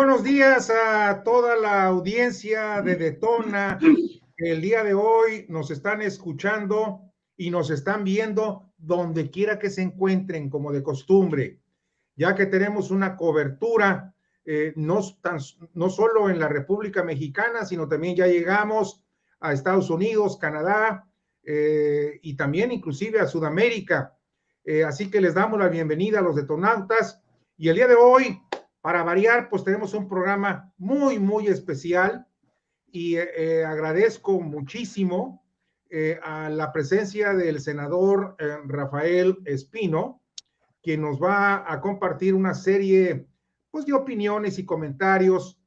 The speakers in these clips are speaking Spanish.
buenos días a toda la audiencia de Detona. El día de hoy nos están escuchando y nos están viendo donde quiera que se encuentren, como de costumbre, ya que tenemos una cobertura no solo en la República Mexicana, sino también ya llegamos a Estados Unidos, Canadá y también inclusive a Sudamérica. Así que les damos la bienvenida a los detonautas y el día de hoy, para variar, pues tenemos un programa muy especial y agradezco muchísimo a la presencia del senador Rafael Espino, quien nos va a compartir una serie pues, de opiniones y comentarios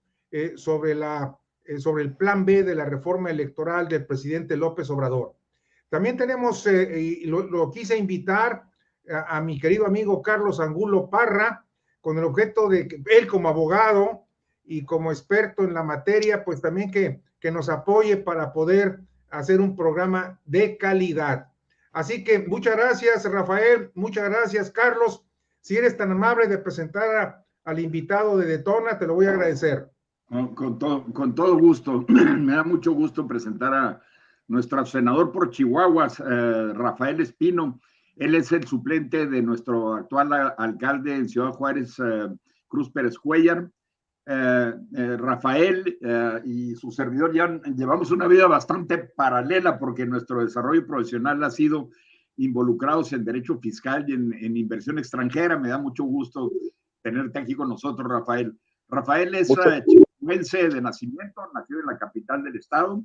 sobre el plan B de la reforma electoral del presidente López Obrador. También tenemos, y lo quise invitar a mi querido amigo Carlos Angulo Parra, con el objeto de que él como abogado y como experto en la materia, pues también que nos apoye para poder hacer un programa de calidad. Así que muchas gracias, Rafael, muchas gracias, Carlos. Si eres tan amable de presentar al invitado de Detona, te lo voy a agradecer. Con todo gusto. Me da mucho gusto presentar a nuestro senador por Chihuahua, Rafael Espino. Él es el suplente de nuestro actual alcalde en Ciudad Juárez, Cruz Pérez Cuellar. Rafael y su servidor ya llevamos una vida bastante paralela porque nuestro desarrollo profesional ha sido involucrados en derecho fiscal y en inversión extranjera. Me da mucho gusto tenerte aquí con nosotros, Rafael. Rafael es chihuahuense de nacimiento, nació en la capital del estado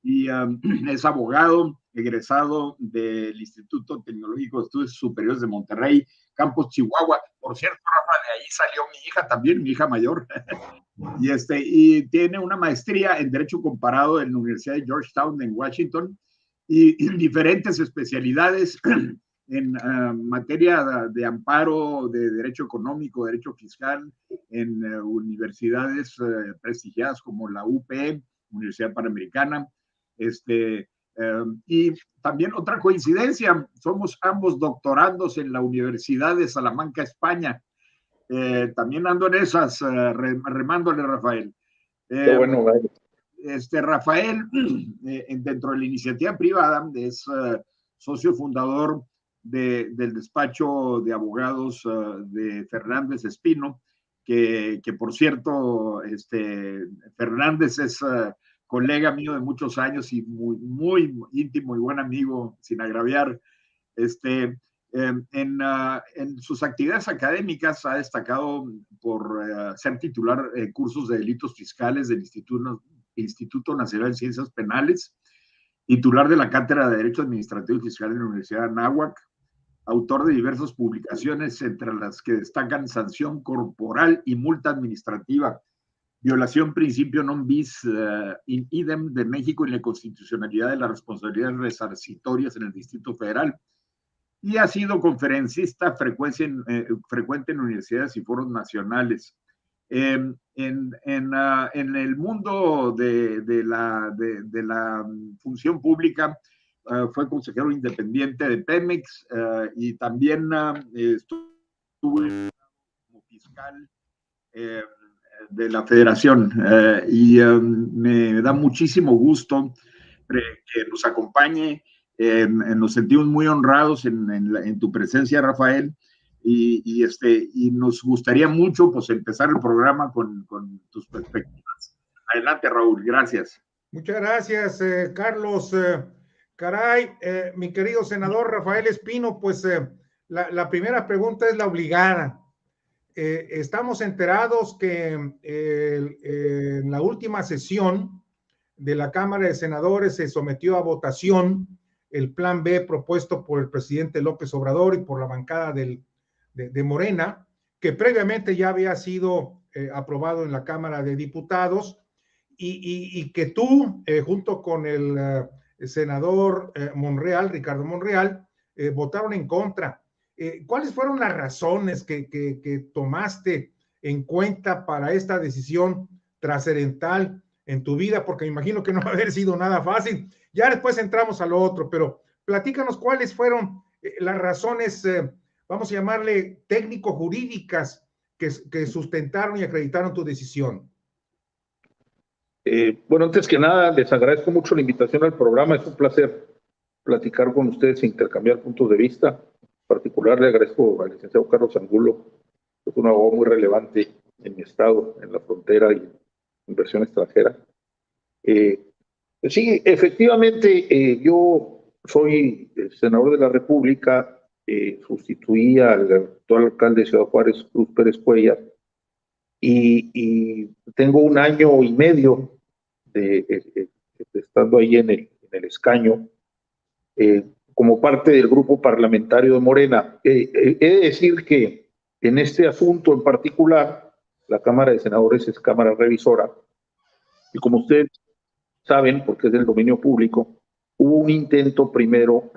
y es abogado, egresado del Instituto Tecnológico de Estudios Superiores de Monterrey, Campus Chihuahua. Por cierto, Rafa, de ahí salió mi hija también, mi hija mayor. y tiene una maestría en Derecho Comparado en la Universidad de Georgetown en Washington y en diferentes especialidades en materia de amparo, de derecho económico, derecho fiscal, en universidades prestigiadas como la UP, Universidad Panamericana. Y también otra coincidencia, somos ambos doctorandos en la Universidad de Salamanca, España. También ando en esas, remándole, Rafael. Qué bueno, vale. Rafael, dentro de la iniciativa privada, es socio fundador del despacho de abogados de Fernández Espino, que por cierto, Fernández es colega mío de muchos años y muy íntimo y buen amigo, sin agraviar. En sus actividades académicas ha destacado por ser titular cursos de delitos fiscales del Instituto Nacional de Ciencias Penales, titular de la Cátedra de Derecho Administrativo y Fiscal en la Universidad de Anáhuac, autor de diversas publicaciones, entre las que destacan sanción corporal y multa administrativa, violación principio non bis in idem de México y la constitucionalidad de las responsabilidades resarcitorias en el Distrito Federal, y ha sido conferencista frecuente en universidades y foros nacionales. En el mundo de la función pública, fue consejero independiente de Pemex y también estuvo como fiscal de la Federación. Me da muchísimo gusto que nos acompañe. Nos sentimos muy honrados en tu presencia, Rafael, y nos gustaría mucho pues empezar el programa con tus perspectivas. Adelante, Raúl, gracias. Muchas gracias, Carlos. Caray, mi querido senador Rafael Espino, pues la primera pregunta es la obligada. Estamos enterados que en la última sesión de la Cámara de Senadores se sometió a votación el plan B propuesto por el presidente López Obrador y por la bancada de Morena, que previamente ya había sido aprobado en la Cámara de Diputados y que tú, junto con el senador Monreal, Ricardo Monreal, votaron en contra. ¿Cuáles fueron las razones que tomaste en cuenta para esta decisión trascendental en tu vida? Porque me imagino que no va a haber sido nada fácil. Ya después entramos a lo otro, pero platícanos cuáles fueron las razones, vamos a llamarle técnico-jurídicas, que sustentaron y acreditaron tu decisión. Bueno, antes que nada, les agradezco mucho la invitación al programa. Es un placer platicar con ustedes e intercambiar puntos de vista. En particular, le agradezco al licenciado Carlos Angulo, que es un abogado muy relevante en mi estado, en la frontera y inversión extranjera. Sí, efectivamente, yo soy el senador de la República, sustituí al actual alcalde de Ciudad Juárez, Cruz Pérez Cuellar, y tengo 1 año y medio de estando ahí en el escaño, como parte del grupo parlamentario de Morena. He de decir que en este asunto en particular, la Cámara de Senadores es Cámara Revisora, y como ustedes saben, porque es del dominio público, hubo un intento primero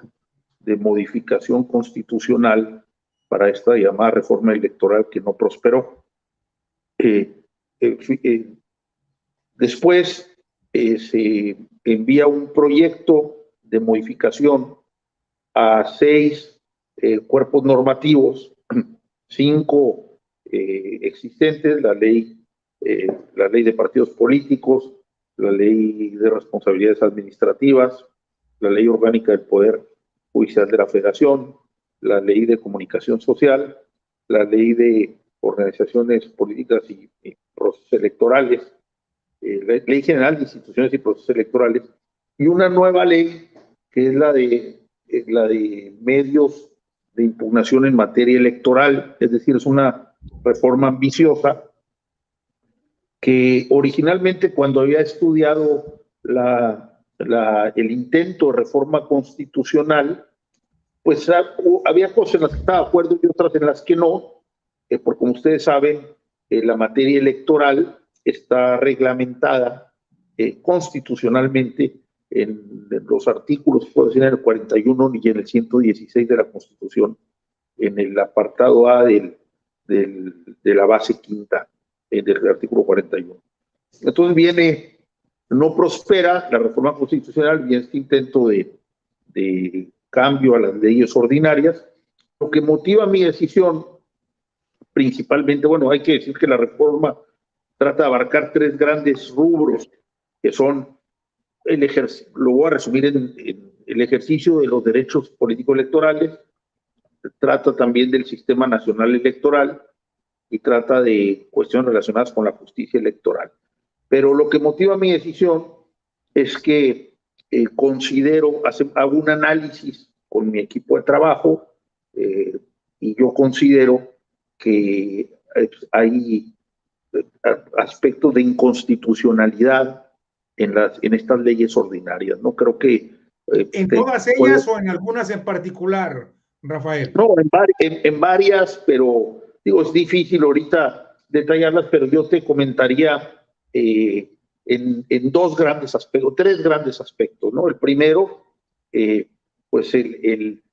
de modificación constitucional para esta llamada reforma electoral que no prosperó. Después se envía un proyecto de modificación a 6 cuerpos normativos, 5 existentes, la ley de partidos políticos, la ley de responsabilidades administrativas, la ley orgánica del Poder Judicial de la Federación, la ley de comunicación social, la ley de organizaciones políticas y procesos electorales, la ley general de instituciones y procesos electorales, y una nueva ley que es la de medios de impugnación en materia electoral. Es decir, es una reforma ambiciosa que originalmente, cuando había estudiado el intento de reforma constitucional, pues había cosas en las que estaba de acuerdo y otras en las que no, porque como ustedes saben, la materia electoral está reglamentada constitucionalmente en los artículos, puedo decir, en el 41 y en el 116 de la Constitución, en el apartado A de la base quinta del artículo 41. Entonces no prospera la reforma constitucional y este intento de cambio a las leyes ordinarias. Lo que motiva mi decisión, principalmente, bueno, hay que decir que la reforma trata de abarcar 3 grandes rubros, que son lo voy a resumir en el ejercicio de los derechos políticos electorales, trata también del sistema nacional electoral y trata de cuestiones relacionadas con la justicia electoral. Pero lo que motiva mi decisión es que hago un análisis con mi equipo de trabajo y yo considero que hay aspectos de inconstitucionalidad en estas leyes ordinarias. No creo que... ¿En todas ellas o en algunas en particular, Rafael? No, en varias, pero digo, es difícil ahorita detallarlas, pero yo te comentaría en 2 grandes aspectos, 3 grandes aspectos, ¿no? El primero, pues el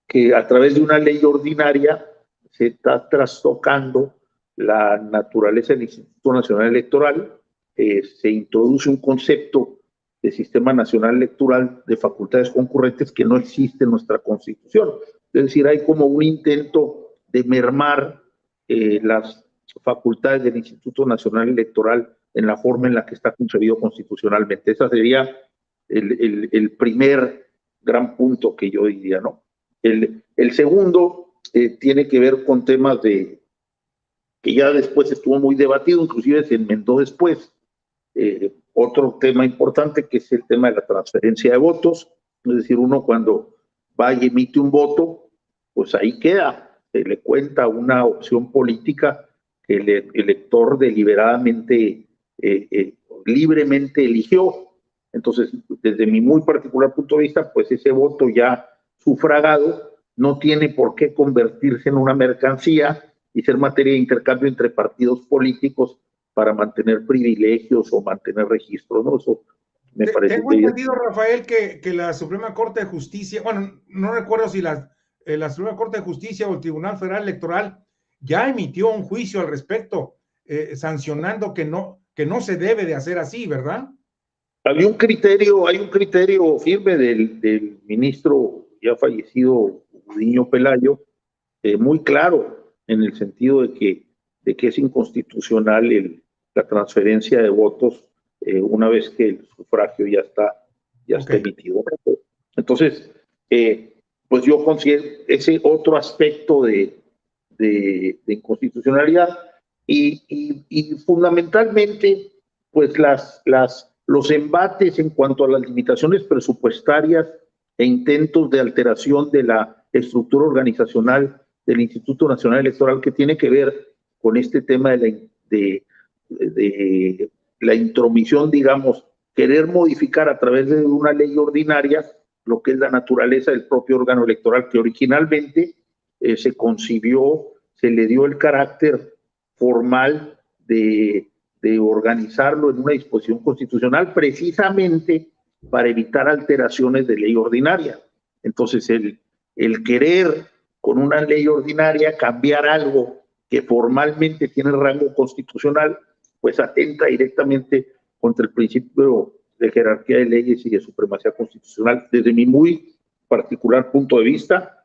que a través de una ley ordinaria se está trastocando la naturaleza del Instituto Nacional Electoral, se introduce un concepto de Sistema Nacional Electoral de facultades concurrentes que no existe en nuestra Constitución. Es decir, hay como un intento de mermar las facultades del Instituto Nacional Electoral en la forma en la que está concebido constitucionalmente. Ese sería el primer gran punto que yo diría, ¿no? El segundo tiene que ver con temas que ya después estuvo muy debatido, inclusive se enmendó después. Otro tema importante que es el tema de la transferencia de votos, es decir, uno cuando va y emite un voto, pues ahí queda, se le cuenta una opción política que el elector deliberadamente, libremente eligió. Entonces, desde mi muy particular punto de vista, pues ese voto ya sufragado no tiene por qué convertirse en una mercancía y ser materia de intercambio entre partidos políticos para mantener privilegios o mantener registros, ¿no? Eso me parece. Tengo entendido, Rafael, que la Suprema Corte de Justicia, bueno, no recuerdo si la Suprema Corte de Justicia o el Tribunal Federal Electoral ya emitió un juicio al respecto, sancionando que no se debe de hacer así, ¿verdad? Hay un criterio firme del ministro ya fallecido, Gudiño Pelayo, muy claro, en el sentido de que es inconstitucional la transferencia de votos una vez que el sufragio ya está emitido. Entonces, pues yo considero ese otro aspecto de inconstitucionalidad y fundamentalmente, pues los embates en cuanto a las limitaciones presupuestarias e intentos de alteración de la estructura organizacional del Instituto Nacional Electoral, que tiene que ver con este tema de la intromisión, digamos, querer modificar a través de una ley ordinaria lo que es la naturaleza del propio órgano electoral, que originalmente se concibió, se le dio el carácter formal de organizarlo en una disposición constitucional precisamente para evitar alteraciones de ley ordinaria. Entonces, el querer con una ley ordinaria cambiar algo que formalmente tiene rango constitucional, pues atenta directamente contra el principio de jerarquía de leyes y de supremacía constitucional. Desde mi muy particular punto de vista,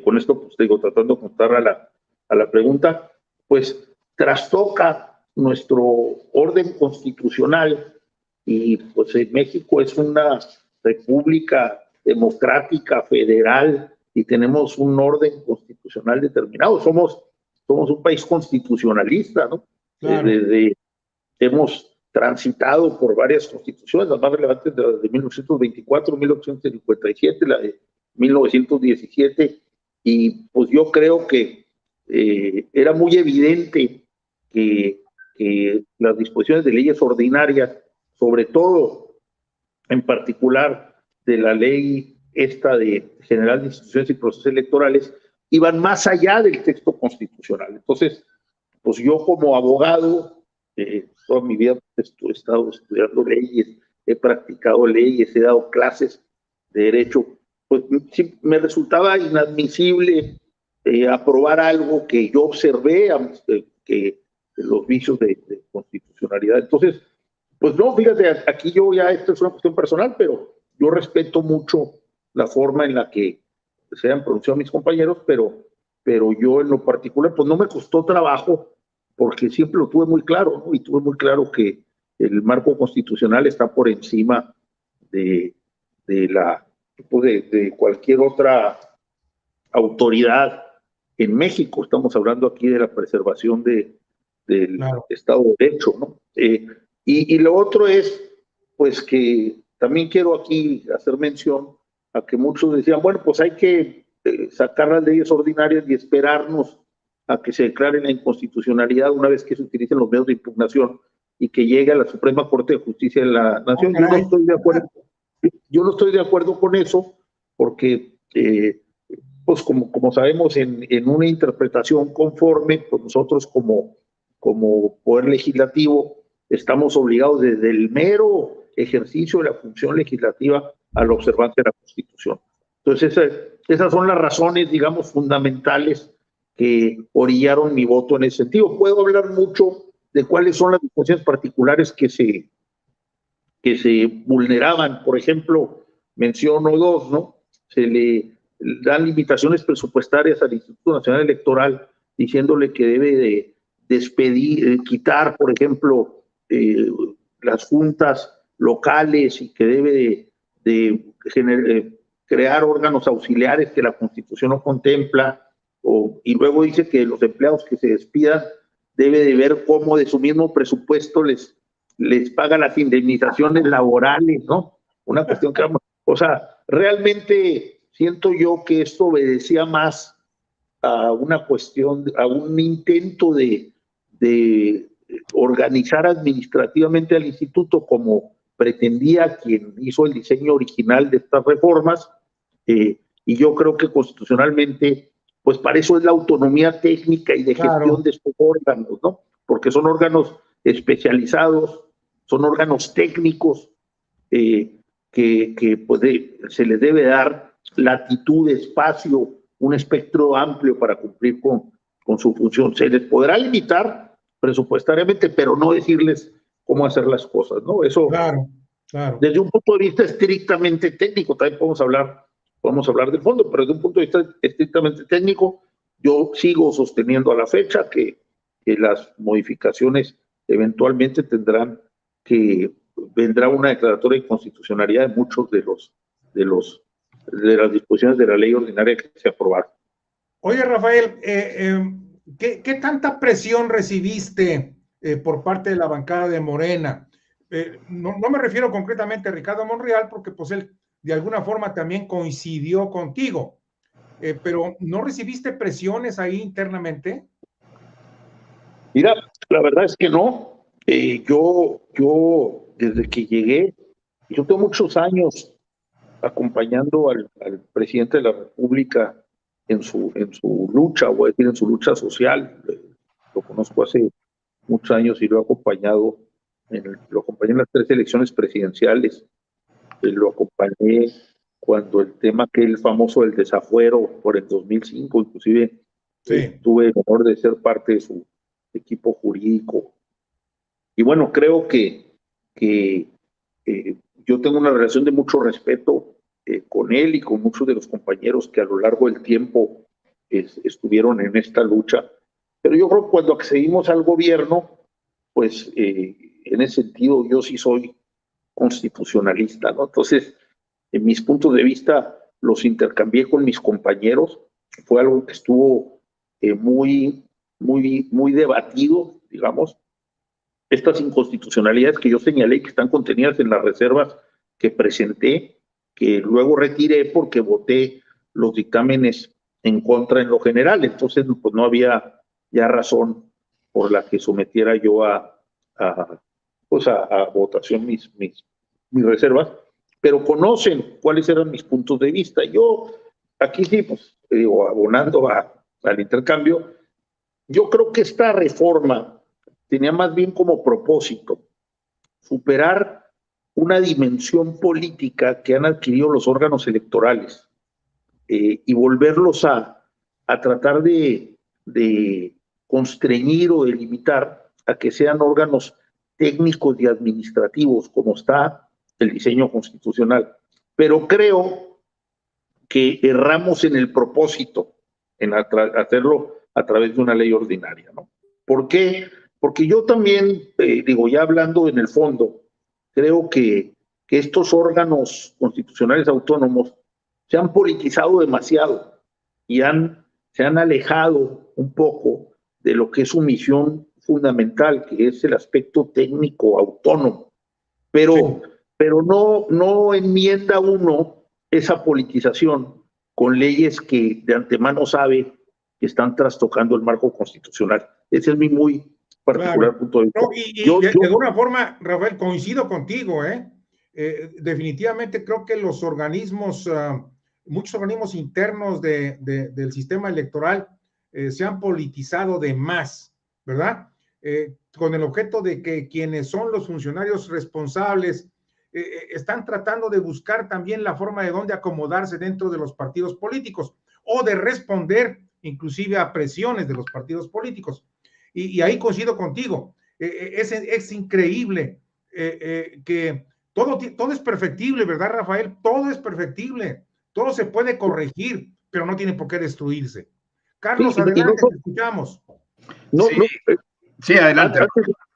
con esto pues digo, tratando de contestar a la pregunta, pues trastoca nuestro orden constitucional y pues México es una república democrática, federal, y tenemos un orden constitucional determinado. Somos un país constitucionalista, ¿no? Claro. Hemos transitado por varias constituciones, las más relevantes de 1924, 1857, la de 1917, y pues yo creo que era muy evidente que las disposiciones de leyes ordinarias, sobre todo en particular de la ley esta de General de Instituciones y Procesos Electorales, iban más allá del texto constitucional. Entonces, pues yo como abogado, toda mi vida he estado estudiando leyes, he practicado leyes, he dado clases de derecho, pues sí, me resultaba inadmisible aprobar algo que yo observé, que los vicios de constitucionalidad. Entonces, pues no, fíjate, aquí yo ya, esto es una cuestión personal, pero yo respeto mucho la forma en la que se han pronunciado mis compañeros, pero yo en lo particular, pues no me costó trabajo, porque siempre lo tuve muy claro, ¿no? Y tuve muy claro que el marco constitucional está por encima de cualquier otra autoridad en México. Estamos hablando aquí de la preservación del Estado de Derecho, ¿no? Y lo otro es, pues que también quiero aquí hacer mención a que muchos decían, bueno, pues hay que sacar las leyes ordinarias y esperarnos a que se declare la inconstitucionalidad una vez que se utilicen los medios de impugnación y que llegue a la Suprema Corte de Justicia de la Nación. Yo no estoy de acuerdo con eso, porque pues como sabemos, en una interpretación conforme, pues nosotros como Poder Legislativo estamos obligados desde el mero ejercicio de la función legislativa a la observancia de la Constitución. Entonces, esas son las razones, digamos, fundamentales que orillaron mi voto en ese sentido. Puedo hablar mucho de cuáles son las disposiciones particulares que se vulneraban. Por ejemplo, menciono dos, ¿no? Se le dan limitaciones presupuestarias al Instituto Nacional Electoral, diciéndole que debe de despedir, quitar, por ejemplo, las juntas locales y que debe de crear órganos auxiliares que la Constitución no contempla, y luego dice que los empleados que se despidan debe de ver cómo de su mismo presupuesto les paga las indemnizaciones laborales, ¿no? Una cuestión que, o sea, realmente siento yo que esto obedecía más a una cuestión, a un intento de organizar administrativamente al instituto como pretendía quien hizo el diseño original de estas reformas, y yo creo que constitucionalmente, pues para eso es la autonomía técnica y de gestión de estos órganos, ¿no? Porque son órganos especializados, son órganos técnicos que pues se les debe dar latitud, espacio, un espectro amplio para cumplir con su función. Se les podrá limitar presupuestariamente, pero no decirles cómo hacer las cosas, ¿no? Eso, desde un punto de vista estrictamente técnico, también podemos hablar del fondo, pero desde un punto de vista estrictamente técnico, Yo sigo sosteniendo a la fecha que las modificaciones eventualmente vendrá una declaratoria de inconstitucionalidad de muchos de las disposiciones de la ley ordinaria que se aprobaron. Oye, Rafael, ¿qué tanta presión recibiste por parte de la bancada de Morena? No me refiero concretamente a Ricardo Monreal, porque pues él de alguna forma también coincidió contigo, pero ¿no recibiste presiones ahí internamente? Mira, la verdad es que no. Yo desde que llegué, yo tengo muchos años acompañando al presidente de la República en su lucha, voy a decir, en su lucha social. Lo conozco hace muchos años y lo he acompañado, lo acompañé en las 3 elecciones presidenciales, lo acompañé cuando el tema aquel famoso del desafuero por el 2005, inclusive Sí. tuve el honor de ser parte de su equipo jurídico. Y bueno, creo que yo tengo una relación de mucho respeto con él y con muchos de los compañeros que a lo largo del tiempo estuvieron en esta lucha. Pero yo creo que cuando accedimos al gobierno, pues en ese sentido yo sí soy constitucionalista, ¿no? Entonces, en mis puntos de vista los intercambié con mis compañeros. Fue algo que estuvo muy debatido, digamos. Estas inconstitucionalidades que yo señalé que están contenidas en las reservas que presenté, que luego retiré porque voté los dictámenes en contra en lo general. Entonces, pues no había ya razón por la que sometiera yo a votación mis reservas, pero conocen cuáles eran mis puntos de vista. Yo aquí sí, pues digo, abonando al intercambio, yo creo que esta reforma tenía más bien como propósito superar una dimensión política que han adquirido los órganos electorales y volverlos a tratar de constreñir o de limitar a que sean órganos técnicos y administrativos, como está el diseño constitucional. Pero creo que erramos en el propósito, en hacerlo a través de una ley ordinaria, ¿no? ¿Por qué? Porque yo también, digo, ya hablando en el fondo, creo que estos órganos constitucionales autónomos se han politizado demasiado y se han alejado un poco de lo que es su misión fundamental, que es el aspecto técnico autónomo. Pero no enmienda uno esa politización con leyes que de antemano sabe que están trastocando el marco constitucional. Ese es mi muy particular punto de vista. No, y de alguna forma, Rafael, coincido contigo, definitivamente creo que los organismos, muchos organismos internos del sistema electoral se han politizado de más, ¿verdad? Con el objeto de que quienes son los funcionarios responsables están tratando de buscar también la forma de dónde acomodarse dentro de los partidos políticos o de responder inclusive a presiones de los partidos políticos. Y ahí coincido contigo. Es increíble que todo es perfectible, ¿verdad, Rafael? Todo es perfectible, todo se puede corregir, pero no tiene por qué destruirse. Carlos, sí, adelante, te escuchamos. Sí, adelante.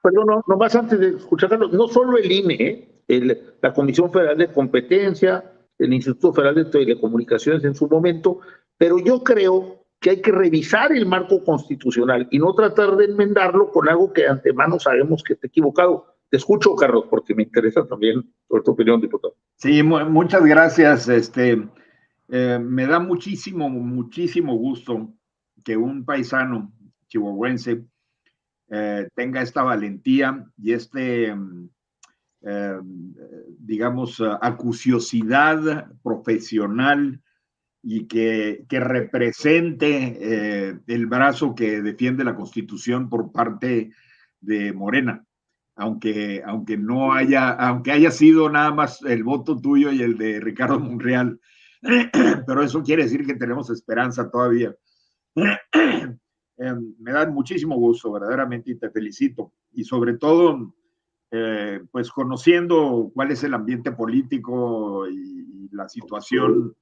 Perdón, nomás antes de escuchar, Carlos, no solo el INE, la Comisión Federal de Competencia, el Instituto Federal de Telecomunicaciones en su momento, pero yo creo que hay que revisar el marco constitucional y no tratar de enmendarlo con algo que de antemano sabemos que está equivocado. Te escucho, Carlos, porque me interesa también tu opinión, diputado. Sí, muchas gracias. Me da muchísimo gusto que un paisano chihuahuense tenga esta valentía y digamos, acuciosidad profesional y que represente el brazo que defiende la Constitución por parte de Morena, aunque haya sido nada más el voto tuyo y el de Ricardo Monreal, pero eso quiere decir que tenemos esperanza todavía. Me da muchísimo gusto, verdaderamente, y te felicito. Y sobre todo, pues conociendo cuál es el ambiente político y la situación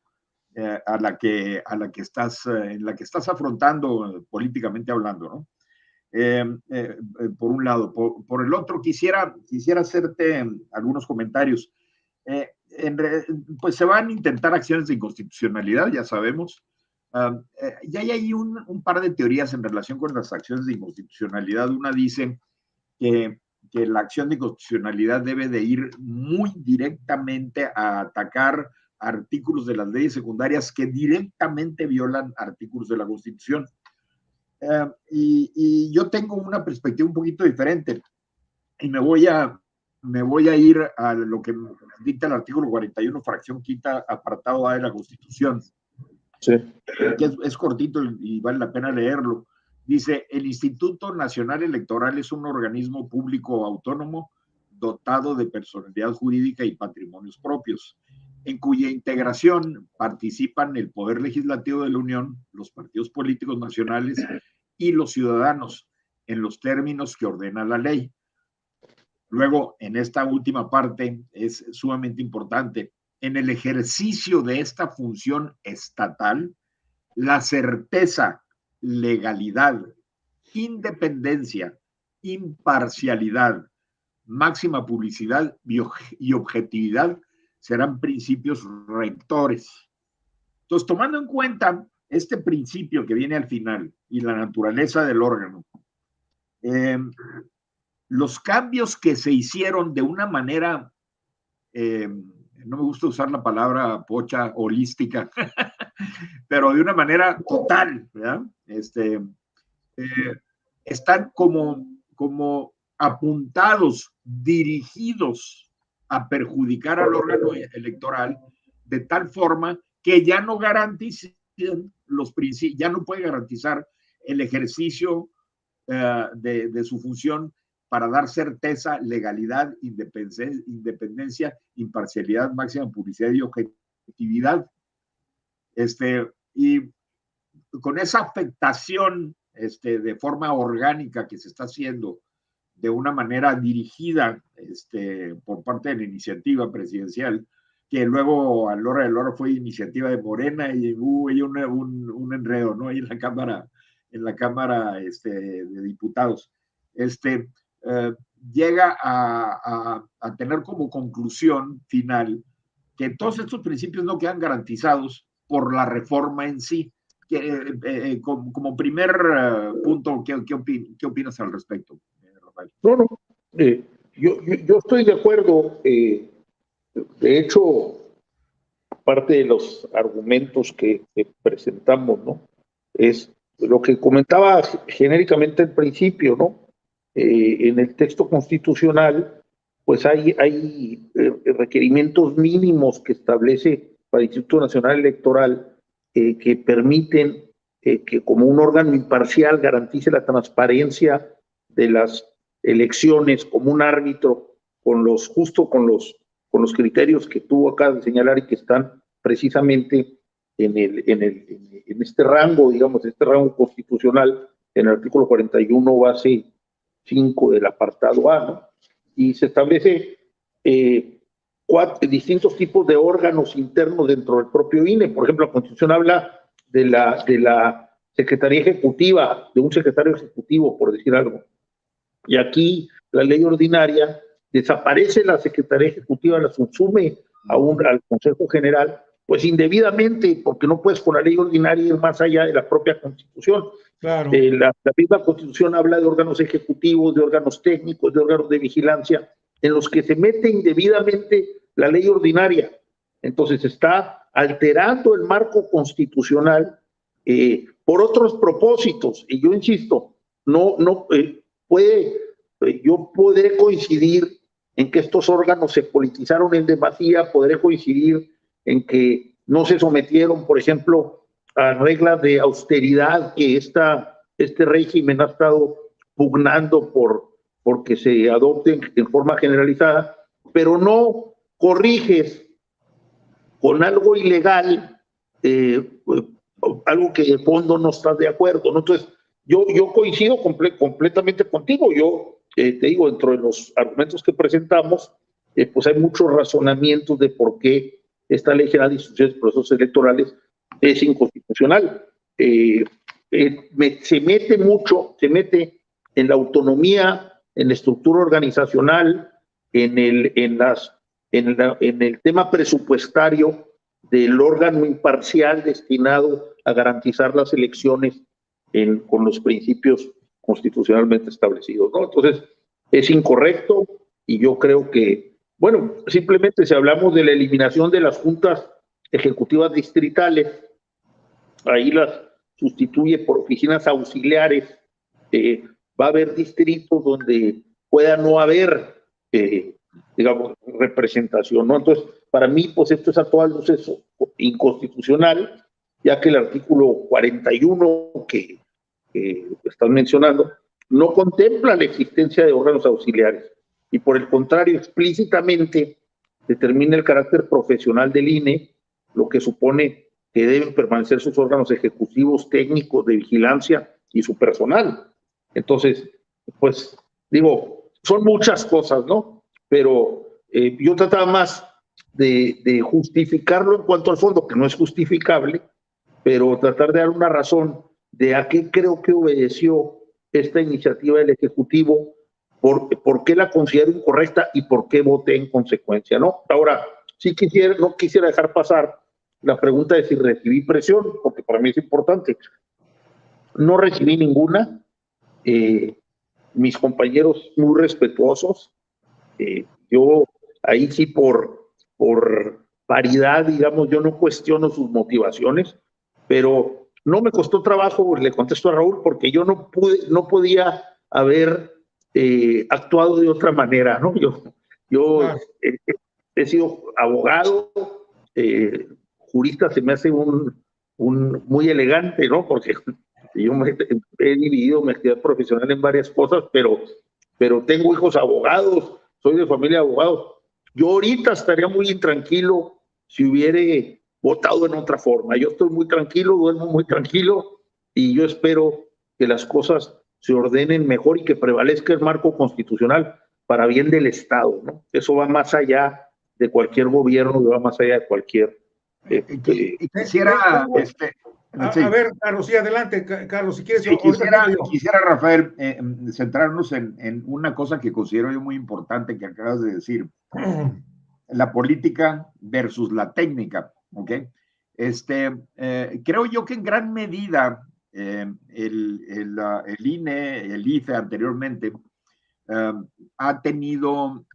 a la que estás, en la que estás afrontando políticamente hablando, ¿no? Por un lado. Por el otro, quisiera hacerte algunos comentarios. Pues se van a intentar acciones de inconstitucionalidad, ya sabemos. Ya hay ahí un par de teorías en relación con las acciones de inconstitucionalidad. Una dice que la acción de inconstitucionalidad debe de ir muy directamente a atacar artículos de las leyes secundarias que directamente violan artículos de la Constitución. Y yo tengo una perspectiva un poquito diferente y me voy a ir a lo que dicta el artículo 41, fracción quinta, apartado A de la Constitución. Sí. Que es cortito y vale la pena leerlo. Dice: el Instituto Nacional Electoral es un organismo público autónomo dotado de personalidad jurídica y patrimonios propios, en cuya integración participan el Poder Legislativo de la Unión, los partidos políticos nacionales y los ciudadanos, en los términos que ordena la ley. Luego, en esta última parte, es sumamente importante. En el ejercicio de esta función estatal, la certeza, legalidad, independencia, imparcialidad, máxima publicidad y objetividad serán principios rectores. Entonces, tomando en cuenta este principio que viene al final y la naturaleza del órgano, los cambios que se hicieron de una manera, no me gusta usar la palabra pocha, holística, pero de una manera total, ¿verdad? Están como apuntados, dirigidos a perjudicar al órgano electoral de tal forma que ya no garanticen los principios, ya no puede garantizar el ejercicio de su función para dar certeza, legalidad, independencia, imparcialidad, máxima publicidad y objetividad. Y con esa afectación de forma orgánica que se está haciendo de una manera dirigida por parte de la iniciativa presidencial, que luego a la hora de la hora fue iniciativa de Morena y hubo ahí un enredo, ¿no? Ahí en la Cámara de Diputados. Llega a tener como conclusión final que todos estos principios no quedan garantizados por la reforma en sí. Como primer punto, ¿qué opinas al respecto, Rafael? No, yo estoy de acuerdo. De hecho, parte de los argumentos que presentamos, ¿no? Es lo que comentaba genéricamente al principio, ¿no? En el texto constitucional, pues hay requerimientos mínimos que establece para el Instituto Nacional Electoral que permiten que como un órgano imparcial garantice la transparencia de las elecciones como un árbitro justo con los criterios que tú acabas de señalar y que están precisamente en este rango, digamos, este rango constitucional, en el artículo 41, base 5 del apartado A, ¿no? Y se establece distintos tipos de órganos internos dentro del propio INE. Por ejemplo, la Constitución habla de la Secretaría Ejecutiva, de un secretario ejecutivo, por decir algo. Y aquí la ley ordinaria desaparece la Secretaría Ejecutiva, la subsume al Consejo General, pues indebidamente, porque no puedes con la ley ordinaria ir más allá de la propia Constitución. Claro. La misma Constitución habla de órganos ejecutivos, de órganos técnicos, de órganos de vigilancia, en los que se mete indebidamente la ley ordinaria. Entonces está alterando el marco constitucional por otros propósitos. Y yo insisto, yo podré coincidir en que estos órganos se politizaron en demasía, podré coincidir en que no se sometieron, por ejemplo, a reglas de austeridad que este régimen ha estado pugnando porque se adopten en forma generalizada, pero no corriges con algo ilegal, algo que de fondo no estás de acuerdo, ¿no? Entonces, yo coincido completamente contigo. Yo te digo, dentro de los argumentos que presentamos, pues hay muchos razonamientos de por qué esta Ley General de Instituciones y Procesos Electorales es inconstitucional. Se mete en la autonomía, en la estructura organizacional, en el tema presupuestario del órgano imparcial destinado a garantizar las elecciones con los principios constitucionalmente establecidos, ¿no? Entonces, es incorrecto y yo creo que, bueno, simplemente si hablamos de la eliminación de las juntas ejecutivas distritales, ahí las sustituye por oficinas auxiliares, va a haber distritos donde pueda no haber, digamos, representación, ¿no? Entonces, para mí, pues esto es a todas luces inconstitucional, ya que el artículo 41 que están mencionando no contempla la existencia de órganos auxiliares y por el contrario explícitamente determina el carácter profesional del INE, lo que supone que deben permanecer sus órganos ejecutivos, técnicos, de vigilancia y su personal. Entonces, pues digo, son muchas cosas, ¿no? Pero yo trataba más de justificarlo en cuanto al fondo, que no es justificable, pero tratar de dar una razón de a qué creo que obedeció esta iniciativa del Ejecutivo, por qué la considero incorrecta y por qué voté en consecuencia, ¿no? Ahora, sí no quisiera dejar pasar la pregunta de si recibí presión, porque para mí es importante. No recibí ninguna. Mis compañeros muy respetuosos. Yo ahí sí por paridad, digamos, yo no cuestiono sus motivaciones, pero no me costó trabajo, le contesto a Raúl, porque yo no podía haber actuado de otra manera, ¿no? Yo he sido abogado, jurista se me hace un muy elegante, ¿no? Porque yo he dividido mi actividad profesional en varias cosas, pero tengo hijos abogados, soy de familia de abogados. Yo ahorita estaría muy intranquilo si hubiera votado en otra forma. Yo estoy muy tranquilo, duermo muy tranquilo y yo espero que las cosas se ordenen mejor y que prevalezca el marco constitucional para bien del Estado, ¿no? Eso va más allá de cualquier gobierno, va más allá de cualquier... quisiera... Sí. A ver, Carlos, sí, adelante, Carlos, si quieres. Sí, quisiera, Rafael, centrarnos en una cosa que considero yo muy importante que acabas de decir. La política versus la técnica, ¿ok? Creo yo que en gran medida el INE, el IFE anteriormente, ha tenido,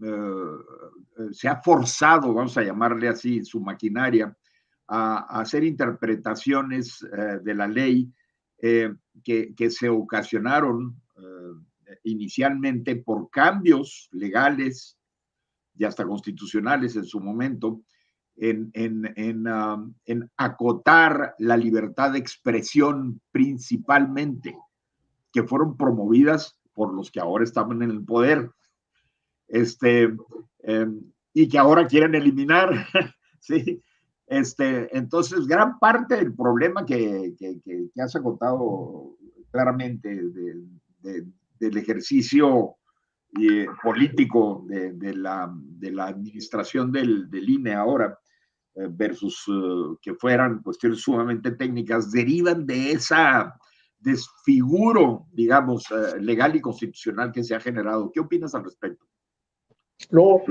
se ha forzado, vamos a llamarle así, su maquinaria, a hacer interpretaciones de la ley que se ocasionaron inicialmente por cambios legales y hasta constitucionales en su momento, en acotar la libertad de expresión principalmente, que fueron promovidas por los que ahora estaban en el poder, y que ahora quieren eliminar, ¿sí? Entonces, gran parte del problema que has acotado claramente del ejercicio político de la administración del INE ahora versus que fueran cuestiones sumamente técnicas, derivan de esa desfiguro, digamos, legal y constitucional que se ha generado. ¿Qué opinas al respecto? No,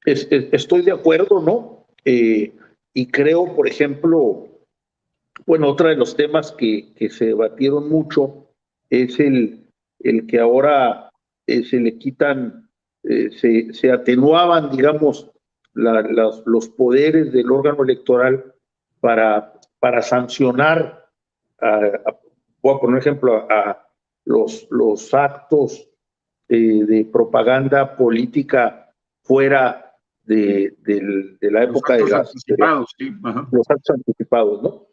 estoy de acuerdo, ¿no? Y creo, por ejemplo, bueno, otro de los temas que se debatieron mucho es el que ahora se le quitan, se atenuaban, digamos, los poderes del órgano electoral para sancionar, voy a poner un ejemplo, a los actos de propaganda política fuera de la época de los actos anticipados, ¿no?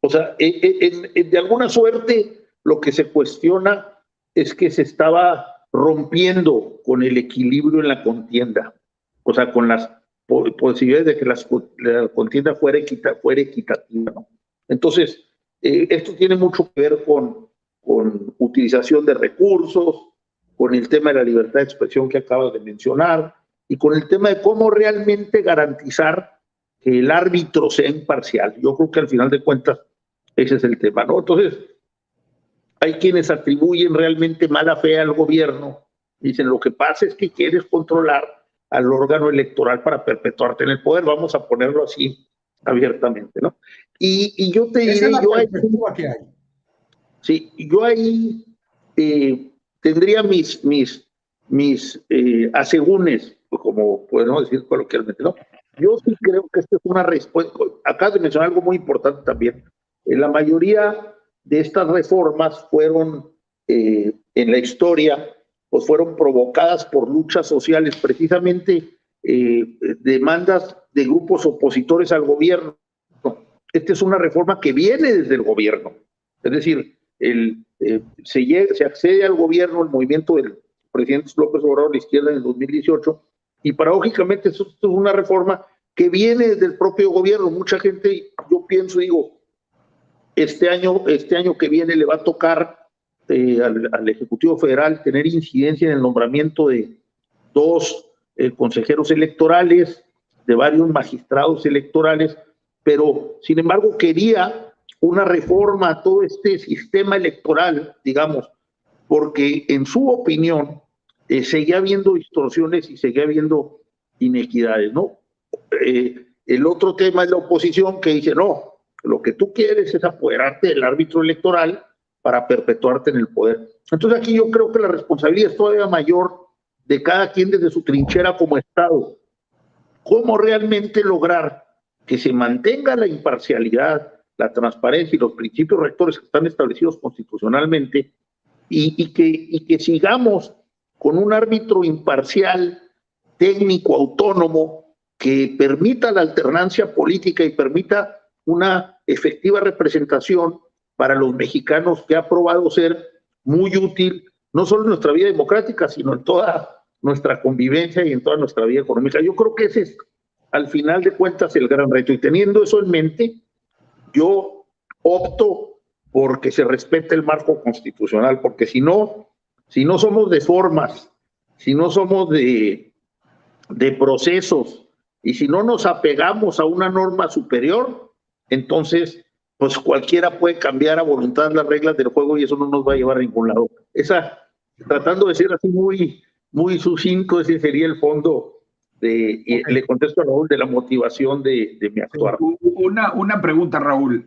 O sea, de alguna suerte lo que se cuestiona es que se estaba rompiendo con el equilibrio en la contienda, o sea, con las posibilidades de que la contienda fuera equitativa, ¿no? Entonces, esto tiene mucho que ver con utilización de recursos, con el tema de la libertad de expresión que acabas de mencionar y con el tema de cómo realmente garantizar que el árbitro sea imparcial. Yo creo que al final de cuentas ese es el tema, ¿no? Entonces, hay quienes atribuyen realmente mala fe al gobierno. Dicen, lo que pasa es que quieres controlar al órgano electoral para perpetuarte en el poder. Vamos a ponerlo así abiertamente, ¿no? Y yo te diré, yo ahí tendría mis asegúnes, como podemos decir coloquialmente, ¿no? Yo sí creo que esta es una respuesta. Acabas de mencionar algo muy importante también. La mayoría de estas reformas fueron, en la historia, pues fueron provocadas por luchas sociales, precisamente demandas de grupos opositores al gobierno. Esta es una reforma que viene desde el gobierno. Es decir, se accede al gobierno, el movimiento del presidente López Obrador, la izquierda, en el 2018, y paradójicamente esto es una reforma que viene desde el propio gobierno. Mucha gente, yo pienso, digo, este año que viene le va a tocar al Ejecutivo Federal tener incidencia en el nombramiento de 2 consejeros electorales, de varios magistrados electorales, pero sin embargo quería una reforma a todo este sistema electoral, digamos, porque en su opinión seguía habiendo distorsiones y seguía habiendo inequidades, ¿no? El otro tema es la oposición, que dice, no, lo que tú quieres es apoderarte del árbitro electoral para perpetuarte en el poder. Entonces aquí yo creo que la responsabilidad es todavía mayor de cada quien desde su trinchera como Estado. ¿Cómo realmente lograr que se mantenga la imparcialidad, la transparencia y los principios rectores que están establecidos constitucionalmente y que sigamos con un árbitro imparcial, técnico, autónomo, que permita la alternancia política y permita una efectiva representación para los mexicanos, que ha probado ser muy útil, no solo en nuestra vida democrática, sino en toda nuestra convivencia y en toda nuestra vida económica? Yo creo que ese es, al final de cuentas, el gran reto. Y teniendo eso en mente, yo opto porque se respete el marco constitucional, porque si no somos de formas, si no somos de procesos, y si no nos apegamos a una norma superior, entonces pues cualquiera puede cambiar a voluntad las reglas del juego y eso no nos va a llevar a ningún lado. Tratando de ser así muy sucinto, ese sería el fondo y le contesto a Raúl de la motivación de mi actuar. Una pregunta, Raúl.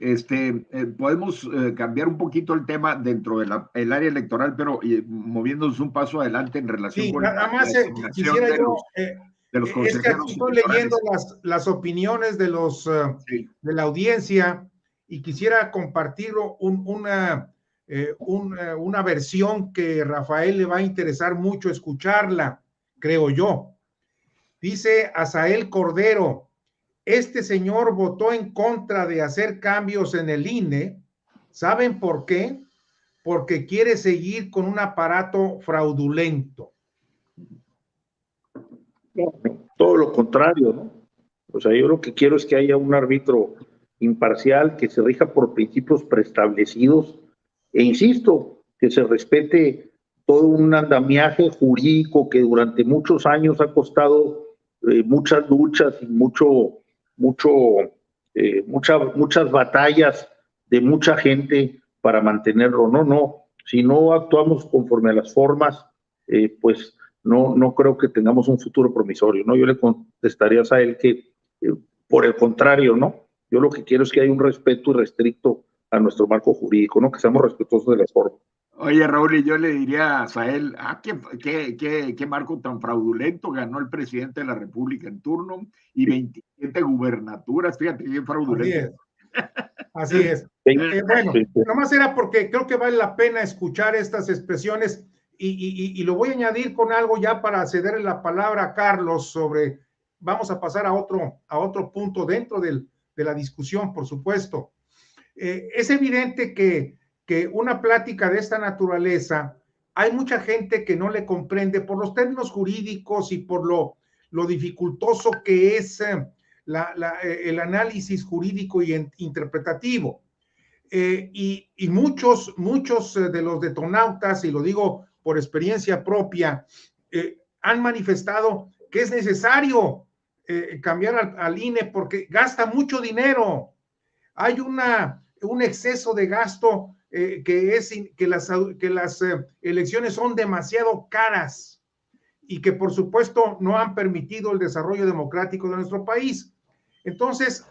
Podemos cambiar un poquito el tema dentro del área electoral, pero moviéndonos un paso adelante en relación con nada más quisiera yo, de los consejeros. Es que aquí estoy leyendo las opiniones de de la audiencia y quisiera compartir una versión que Rafael le va a interesar mucho escucharla, creo yo. Dice Asael Cordero, este señor votó en contra de hacer cambios en el INE. ¿Saben por qué? Porque quiere seguir con un aparato fraudulento. No, todo lo contrario, ¿no? O sea, yo lo que quiero es que haya un árbitro imparcial que se rija por principios preestablecidos e insisto, que se respete todo un andamiaje jurídico que durante muchos años ha costado muchas luchas y muchas batallas de mucha gente para mantenerlo. No, si no actuamos conforme a las formas, pues no creo que tengamos un futuro promisorio, ¿no? Yo le contestaría a él que, por el contrario, ¿no? Yo lo que quiero es que haya un respeto irrestricto a nuestro marco jurídico, ¿no? Que seamos respetuosos de las formas. Oye, Raúl, y yo le diría a Sael, qué marco tan fraudulento, ganó el presidente de la República en turno y 27 gubernaturas, fíjate, bien fraudulento. Así es. Bueno, nomás era porque creo que vale la pena escuchar estas expresiones y lo voy a añadir con algo ya para cederle la palabra a Carlos vamos a pasar a otro punto dentro de la discusión, por supuesto. Es evidente que una plática de esta naturaleza, hay mucha gente que no le comprende por los términos jurídicos y por lo dificultoso que es el análisis jurídico y interpretativo. Y muchos de los detonautas, y lo digo por experiencia propia, han manifestado que es necesario cambiar al INE porque gasta mucho dinero. Hay un exceso de gasto que las elecciones son demasiado caras y que por supuesto no han permitido el desarrollo democrático de nuestro país. Entonces,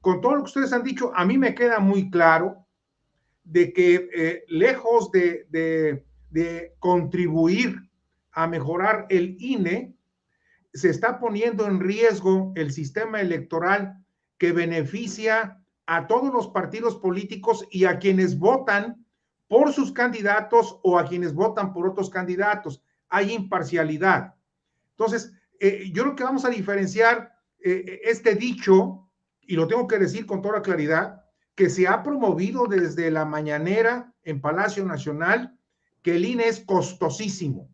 con todo lo que ustedes han dicho, a mí me queda muy claro de que lejos de contribuir a mejorar el INE, se está poniendo en riesgo el sistema electoral que beneficia a todos los partidos políticos y a quienes votan por sus candidatos o a quienes votan por otros candidatos. Hay imparcialidad. Entonces, yo creo que vamos a diferenciar este dicho, y lo tengo que decir con toda claridad, que se ha promovido desde la mañanera en Palacio Nacional, que el INE es costosísimo,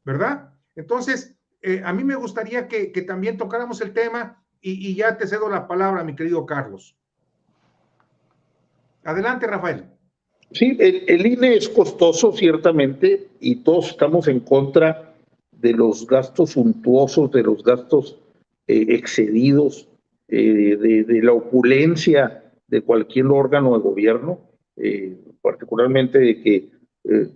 ¿verdad? Entonces, a mí me gustaría que también tocáramos el tema y ya te cedo la palabra, mi querido Carlos. Adelante, Rafael. Sí, el INE es costoso, ciertamente, y todos estamos en contra de los gastos suntuosos, de los gastos excedidos, de la opulencia de cualquier órgano de gobierno, particularmente de que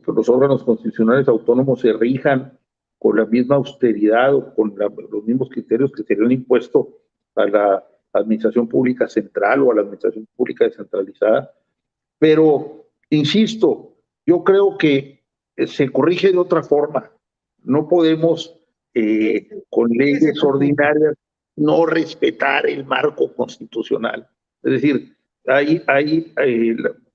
los órganos constitucionales autónomos se rijan con la misma austeridad o con los mismos criterios que serían impuestos a la administración pública central o a la administración pública descentralizada. Pero, insisto, yo creo que se corrige de otra forma. No podemos, con leyes ordinarias, no respetar el marco constitucional. Es decir,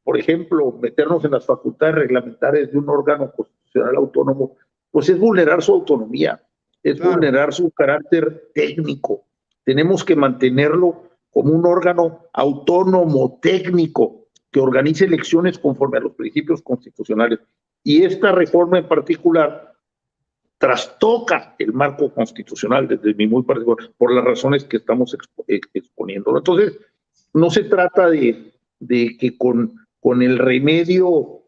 por ejemplo, meternos en las facultades reglamentarias de un órgano constitucional autónomo, pues es vulnerar su autonomía, es vulnerar su carácter técnico. Tenemos que mantenerlo como un órgano autónomo, técnico, que organice elecciones conforme a los principios constitucionales. Y esta reforma en particular trastoca el marco constitucional desde mi muy particular, por las razones que estamos exponiendo. Entonces, no se trata de que con el remedio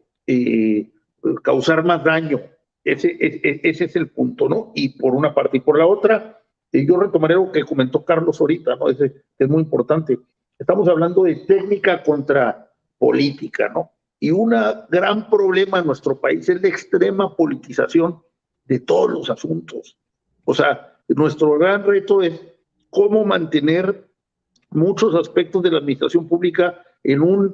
causar más daño. Ese es el punto, ¿no? Y por una parte. Y por la otra, yo retomaré lo que comentó Carlos ahorita, ¿no? Es muy importante. Estamos hablando de técnica contra política, ¿no? Y un gran problema en nuestro país es la extrema politización de todos los asuntos. O sea, nuestro gran reto es cómo mantener muchos aspectos de la administración pública en una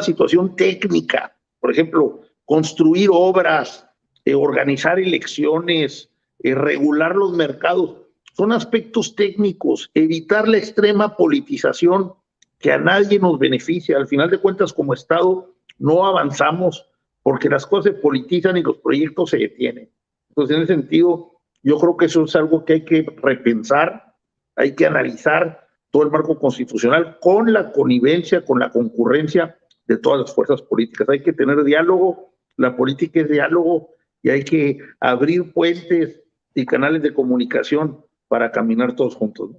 situación técnica. Por ejemplo, construir obras, organizar elecciones, regular los mercados. Son aspectos técnicos. Evitar la extrema politización que a nadie nos beneficia. Al final de cuentas, como Estado, no avanzamos porque las cosas se politizan y los proyectos se detienen. Entonces, en ese sentido, yo creo que eso es algo que hay que repensar, hay que analizar todo el marco constitucional con la connivencia, con la concurrencia de todas las fuerzas políticas. Hay que tener diálogo, la política es diálogo, y hay que abrir puentes y canales de comunicación para caminar todos juntos, ¿no?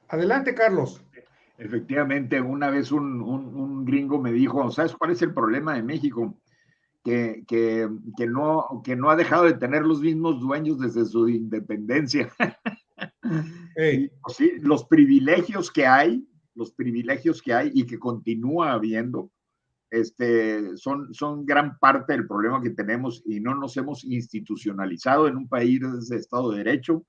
Adelante, Carlos. Efectivamente, una vez un gringo me dijo, ¿sabes cuál es el problema de México? Que no ha dejado de tener los mismos dueños desde su independencia. Hey. Sí, los privilegios que hay y que continúa habiendo, son gran parte del problema que tenemos, y no nos hemos institucionalizado en un país de Estado de Derecho,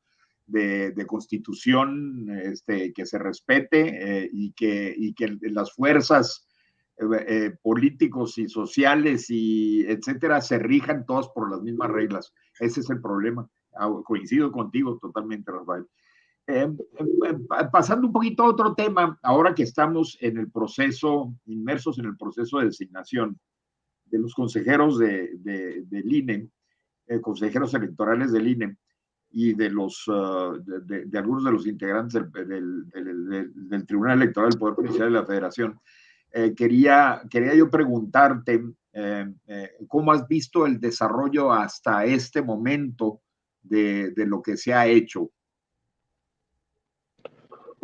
de constitución que se respete, y que las fuerzas políticos y sociales y etcétera se rijan todas por las mismas reglas. Ese es el problema. Coincido contigo totalmente, Rafael. Pasando un poquito a otro tema, ahora que estamos inmersos en el proceso de designación de los consejeros del INE, consejeros electorales del INE, y de algunos de los integrantes del Tribunal Electoral del Poder Judicial de la Federación, quería yo preguntarte cómo has visto el desarrollo hasta este momento de lo que se ha hecho.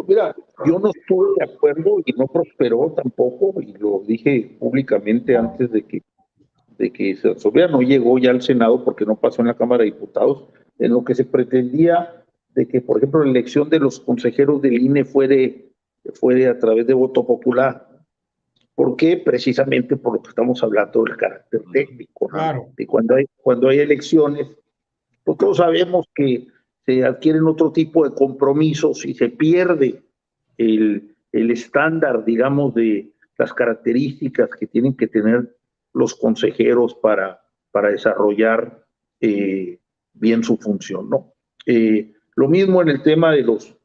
Mira, yo no estuve de acuerdo y no prosperó tampoco, y lo dije públicamente antes de que se resolviera. No llegó ya al Senado porque no pasó en la Cámara de Diputados en lo que se pretendía de que, por ejemplo, la elección de los consejeros del INE fuere a través de voto popular. ¿Por qué? Precisamente por lo que estamos hablando del carácter técnico, ¿no? Claro. Y cuando hay elecciones, pues todos sabemos que se adquieren otro tipo de compromisos y se pierde el estándar, digamos, de las características que tienen que tener los consejeros para desarrollar bien su función, ¿no? Lo mismo en el tema de los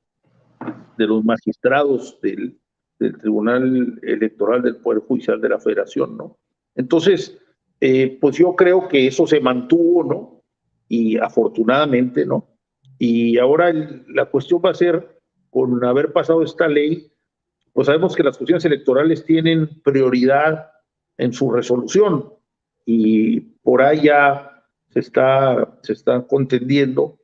magistrados del Tribunal Electoral del Poder Judicial de la Federación, ¿no? Entonces, pues yo creo que eso se mantuvo, ¿no? Y afortunadamente, ¿no? Y ahora la cuestión va a ser, con haber pasado esta ley, pues sabemos que las cuestiones electorales tienen prioridad en su resolución y por ahí ya se está contendiendo,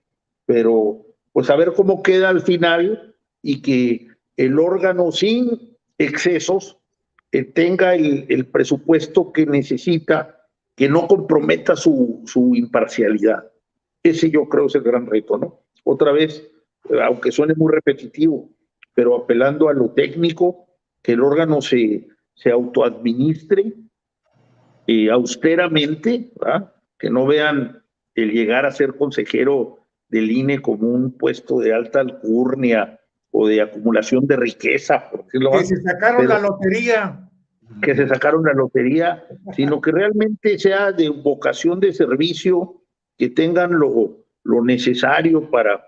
pero pues a ver cómo queda al final y que el órgano sin excesos tenga el presupuesto que necesita, que no comprometa su imparcialidad. Ese yo creo es el gran reto, ¿no? Otra vez, aunque suene muy repetitivo, pero apelando a lo técnico, que el órgano se autoadministre austeramente, ¿verdad? Que no vean el llegar a ser consejero del INE como un puesto de alta alcurnia o de acumulación de riqueza, por decirlo Que más. se sacaron la lotería. Que se sacaron la lotería, sino que realmente sea de vocación de servicio, que tengan lo necesario para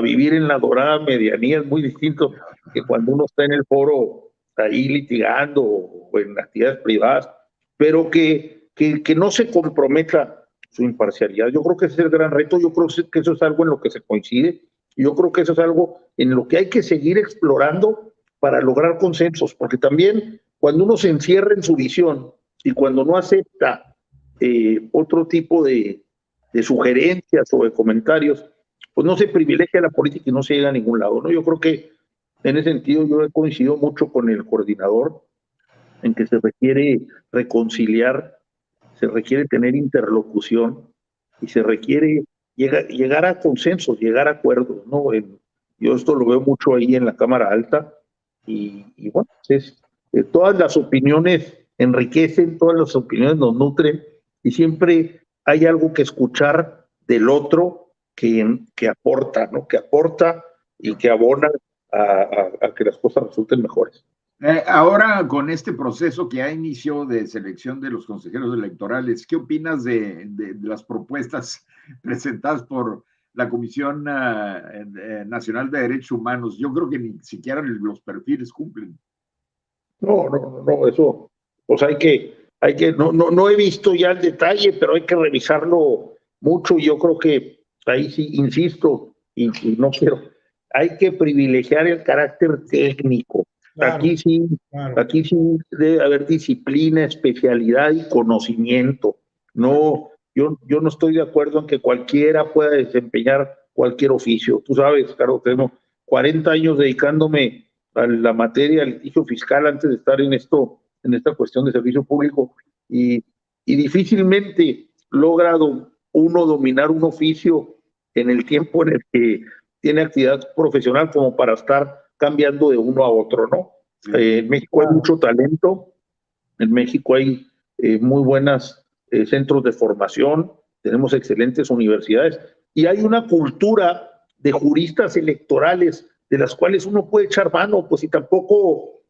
vivir en la dorada medianía. Es muy distinto que cuando uno está en el foro ahí litigando o en actividades privadas, pero que no se comprometa su imparcialidad. Yo creo que ese es el gran reto, yo creo que eso es algo en lo que se coincide, yo creo que eso es algo en lo que hay que seguir explorando para lograr consensos, porque también cuando uno se encierra en su visión y cuando no acepta otro tipo de sugerencias o de comentarios, pues no se privilegia la política y no se llega a ningún lado, ¿no? Yo creo que en ese sentido yo he coincidido mucho con el coordinador en que se requiere reconciliar, se requiere tener interlocución y se requiere llegar a consensos, llegar a acuerdos, ¿no? Yo esto lo veo mucho ahí en la Cámara Alta y bueno, todas las opiniones enriquecen, todas las opiniones nos nutren y siempre hay algo que escuchar del otro que aporta, ¿no? Que aporta y que abona a que las cosas resulten mejores. Ahora, con este proceso que ya inició de selección de los consejeros electorales, ¿qué opinas de las propuestas presentadas por la Comisión Nacional de Derechos Humanos? Yo creo que ni siquiera los perfiles cumplen. No, eso, pues hay que, no he visto ya el detalle, pero hay que revisarlo mucho. Yo creo que ahí sí, insisto, y no quiero, hay que privilegiar el carácter técnico. Claro, aquí sí debe haber disciplina, especialidad y conocimiento. No, yo no estoy de acuerdo en que cualquiera pueda desempeñar cualquier oficio. Tú sabes, Carlos, tenemos 40 años dedicándome a la materia del litigio fiscal antes de estar en esta cuestión de servicio público y difícilmente logra uno dominar un oficio en el tiempo en el que tiene actividad profesional como para estar cambiando de uno a otro, ¿no? Sí. En México hay mucho talento, en México hay muy buenos centros de formación, tenemos excelentes universidades y hay una cultura de juristas electorales de las cuales uno puede echar mano, pues y tampoco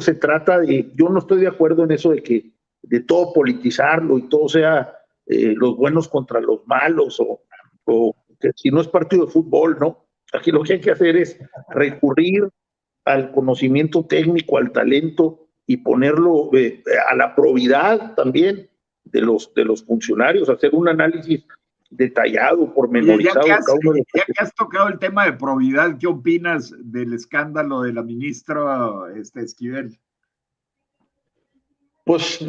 se trata de, yo no estoy de acuerdo en eso de todo politizarlo y todo sea los buenos contra los malos o que si no es partido de fútbol, ¿no? Aquí lo que hay que hacer es recurrir al conocimiento técnico, al talento y ponerlo a la probidad también de los funcionarios, hacer un análisis detallado, pormenorizado. Ya que has tocado el tema de probidad, ¿qué opinas del escándalo de la ministra Esquivel? Pues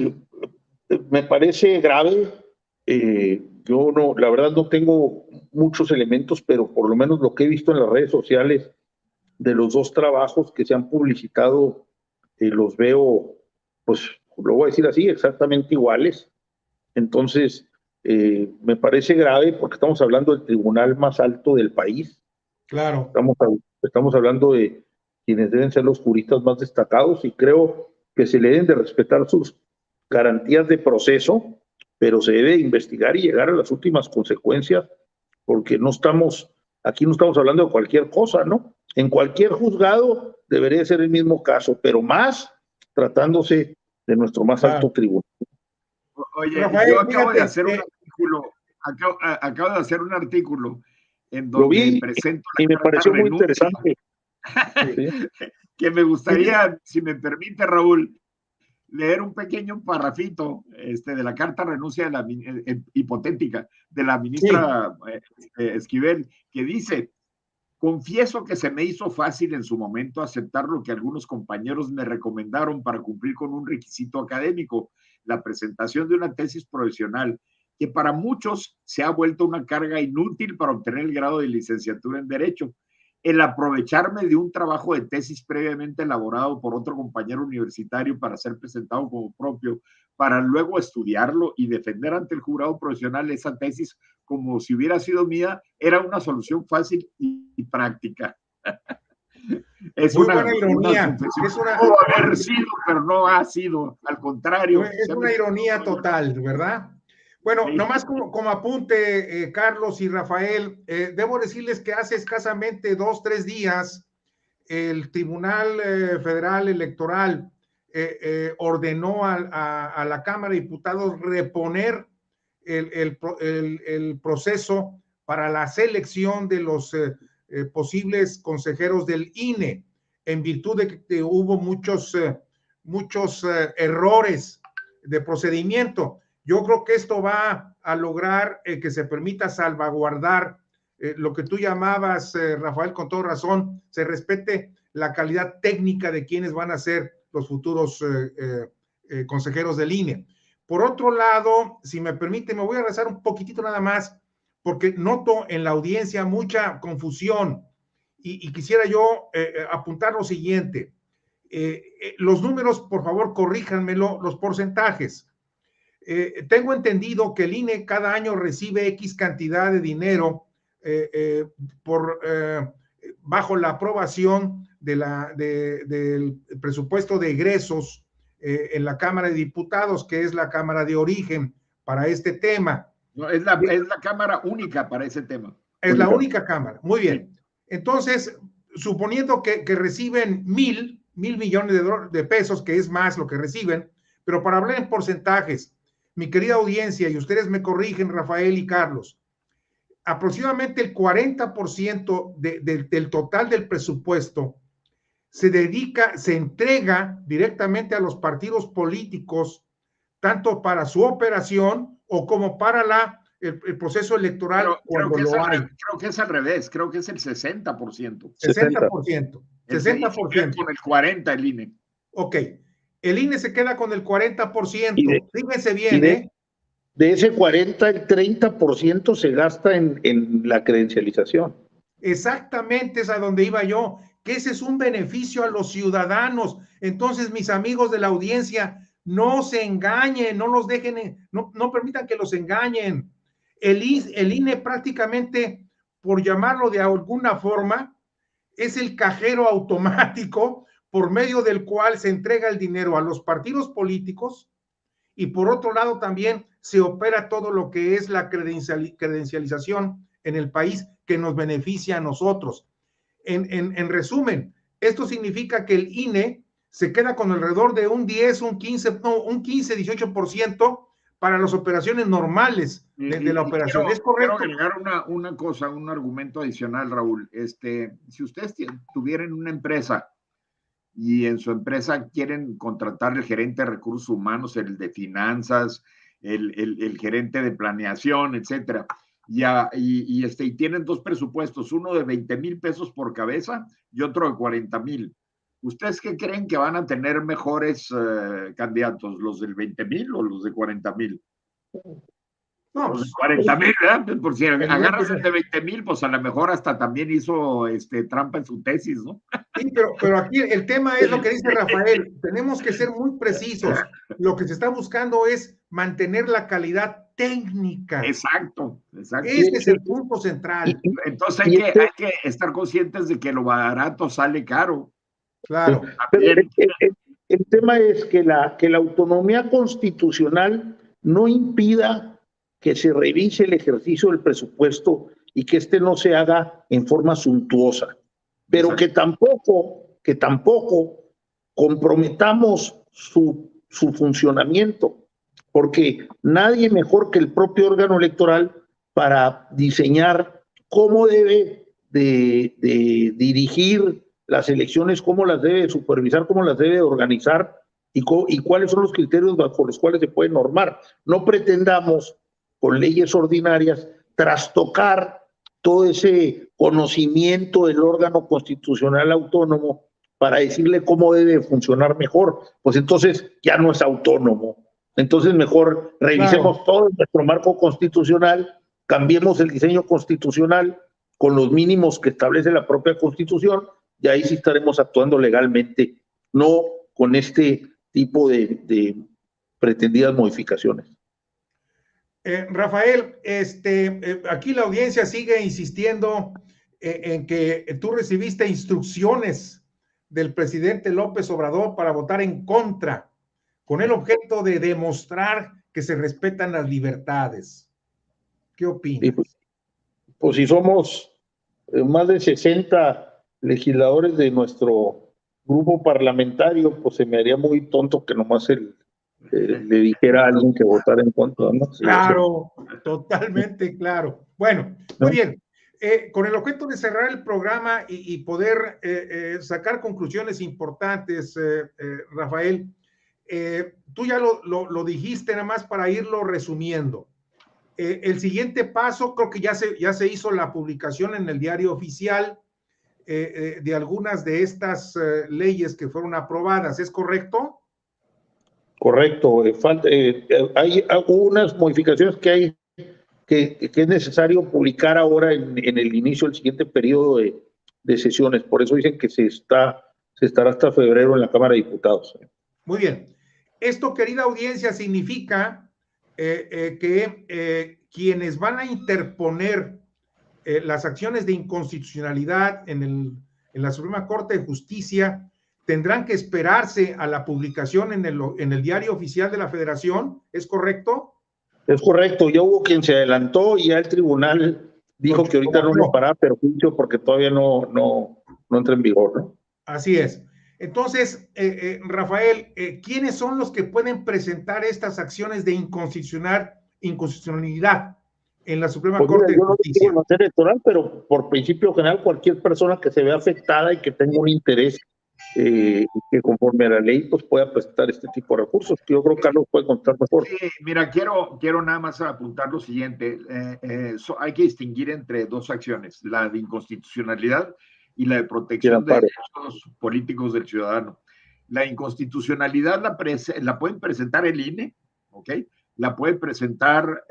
me parece grave. Yo no, la verdad no tengo muchos elementos, pero por lo menos lo que he visto en las redes sociales de los dos trabajos que se han publicitado, los veo, pues lo voy a decir así, exactamente iguales. Entonces, Me parece grave porque estamos hablando del tribunal más alto del país. Claro. Estamos hablando de quienes deben ser los juristas más destacados y creo que se le deben de respetar sus garantías de proceso, pero se debe investigar y llegar a las últimas consecuencias, porque aquí no estamos hablando de cualquier cosa, ¿no? En cualquier juzgado debería ser el mismo caso, pero más tratándose de nuestro más alto tribunal. Oye, Rafael, yo acabo de hacer un artículo en donde presento y me pareció muy interesante. Que me gustaría, si me permite, Raúl, leer un pequeño parrafito de la carta de renuncia hipotética de la ministra Esquivel, que dice: confieso que se me hizo fácil en su momento aceptar lo que algunos compañeros me recomendaron para cumplir con un requisito académico, la presentación de una tesis profesional, que para muchos se ha vuelto una carga inútil para obtener el grado de licenciatura en Derecho. El aprovecharme de un trabajo de tesis previamente elaborado por otro compañero universitario para ser presentado como propio, para luego estudiarlo y defender ante el jurado profesional esa tesis como si hubiera sido mía, era una solución fácil y práctica. Es muy buena ironía. Pudo haber sido, pero no ha sido. Al contrario. Es una ironía total, ¿verdad? Bueno, sí. Nomás como apunte, Carlos y Rafael, debo decirles que hace escasamente 2-3 días el Tribunal Federal Electoral ordenó a la Cámara de Diputados reponer el proceso para la selección de los posibles consejeros del INE, en virtud de que hubo muchos errores de procedimiento. Yo creo que esto va a lograr que se permita salvaguardar lo que tú llamabas, Rafael, con toda razón, se respete la calidad técnica de quienes van a ser los futuros consejeros del INE. Por otro lado, si me permite, me voy a rezar un poquitito nada más, porque noto en la audiencia mucha confusión y quisiera yo apuntar lo siguiente. Los números, por favor, corríjanmelo, los porcentajes. Tengo entendido que el INE cada año recibe X cantidad de dinero bajo la aprobación del presupuesto de egresos en la Cámara de Diputados, que es la Cámara de origen para este tema. No, es la Cámara única para ese tema. Es la única Cámara, muy bien. Entonces, suponiendo que reciben mil millones de pesos, que es más lo que reciben, pero para hablar en porcentajes, mi querida audiencia, y ustedes me corrigen, Rafael y Carlos, aproximadamente el 40% del total del presupuesto se entrega directamente a los partidos políticos, tanto para su operación o como para el proceso electoral. Creo que es al revés, creo que es el 60%. 60%. 60%. Con el 40% el INE. Ok. El INE se queda con el 40%. Fíjense bien, de ese 40, el 30% se gasta en la credencialización. Exactamente, es a donde iba yo, que ese es un beneficio a los ciudadanos. Entonces, mis amigos de la audiencia, no se engañen, no los dejen, no permitan que los engañen. El INE prácticamente, por llamarlo de alguna forma, es el cajero automático por medio del cual se entrega el dinero a los partidos políticos y por otro lado también se opera todo lo que es la credencialización en el país que nos beneficia a nosotros. En resumen, esto significa que el INE se queda con alrededor de un 15-18% para las operaciones normales de la operación. ¿Es correcto? Quiero agregar una cosa, un argumento adicional, Raúl. Si ustedes tuvieran una empresa y en su empresa quieren contratar el gerente de recursos humanos, el de finanzas, el gerente de planeación, etcétera, y tienen dos presupuestos, uno de 20,000 pesos por cabeza y otro de 40,000. ¿Ustedes qué creen que van a tener mejores candidatos, los del 20,000 o los de 40,000? No, los de 40,000, ¿verdad? Por si agarras el de 20,000, pues a lo mejor hasta también hizo trampa en su tesis, ¿no? Sí, pero aquí el tema es lo que dice Rafael, tenemos que ser muy precisos. Lo que se está buscando es mantener la calidad técnica. Exacto, exacto. Ese es el punto central. Entonces hay que estar conscientes de que lo barato sale caro. Claro. Pero el tema es que la autonomía constitucional no impida que se revise el ejercicio del presupuesto y que este no se haga en forma suntuosa, pero que tampoco comprometamos su funcionamiento, porque nadie mejor que el propio órgano electoral para diseñar cómo debe de dirigir las elecciones, cómo las debe supervisar, cómo las debe organizar y cuáles son los criterios bajo los cuales se puede normar. No pretendamos con leyes ordinarias trastocar todo ese conocimiento del órgano constitucional autónomo para decirle cómo debe funcionar mejor. Pues entonces ya no es autónomo. Entonces mejor revisemos todo nuestro marco constitucional, cambiemos el diseño constitucional con los mínimos que establece la propia Constitución, y ahí sí estaremos actuando legalmente, no con este tipo de pretendidas modificaciones. Rafael, aquí la audiencia sigue insistiendo en que tú recibiste instrucciones del presidente López Obrador para votar en contra, con el objeto de demostrar que se respetan las libertades. ¿Qué opinas? Pues si somos más de 60 legisladores de nuestro grupo parlamentario, pues se me haría muy tonto que nomás le dijera a alguien que votara en contra, ¿no? Claro, totalmente claro. Bueno, muy bien. Con el objeto de cerrar el programa y poder sacar conclusiones importantes, Rafael, tú ya lo dijiste, nada más para irlo resumiendo. El siguiente paso, creo que ya se hizo la publicación en el diario oficial de algunas de estas leyes que fueron aprobadas, ¿es correcto? Correcto. Hay algunas modificaciones que es necesario publicar ahora en el inicio del siguiente periodo de sesiones. Por eso dicen que se estará hasta febrero en la Cámara de Diputados. Muy bien. Esto, querida audiencia, significa que quienes van a interponer las acciones de inconstitucionalidad en la Suprema Corte de Justicia tendrán que esperarse a la publicación en el diario oficial de la Federación, ¿es correcto? Es correcto, ya hubo quien se adelantó y ya el tribunal dijo que ahorita no lo para perjuicio porque todavía no entra en vigor, ¿no? Así es. Entonces, Rafael, ¿quiénes son los que pueden presentar estas acciones de inconstitucionalidad en la Suprema Corte de Justicia? Yo no digo en materia electoral, pero por principio general, cualquier persona que se vea afectada y que tenga un interés que conforme a la ley pues pueda presentar este tipo de recursos. Yo creo que Carlos puede contar mejor. Sí, mira, quiero nada más apuntar lo siguiente. Hay que distinguir entre dos acciones, la de inconstitucionalidad y la de protección de derechos políticos del ciudadano. La inconstitucionalidad la pueden presentar el INE, ¿ok? La pueden presentar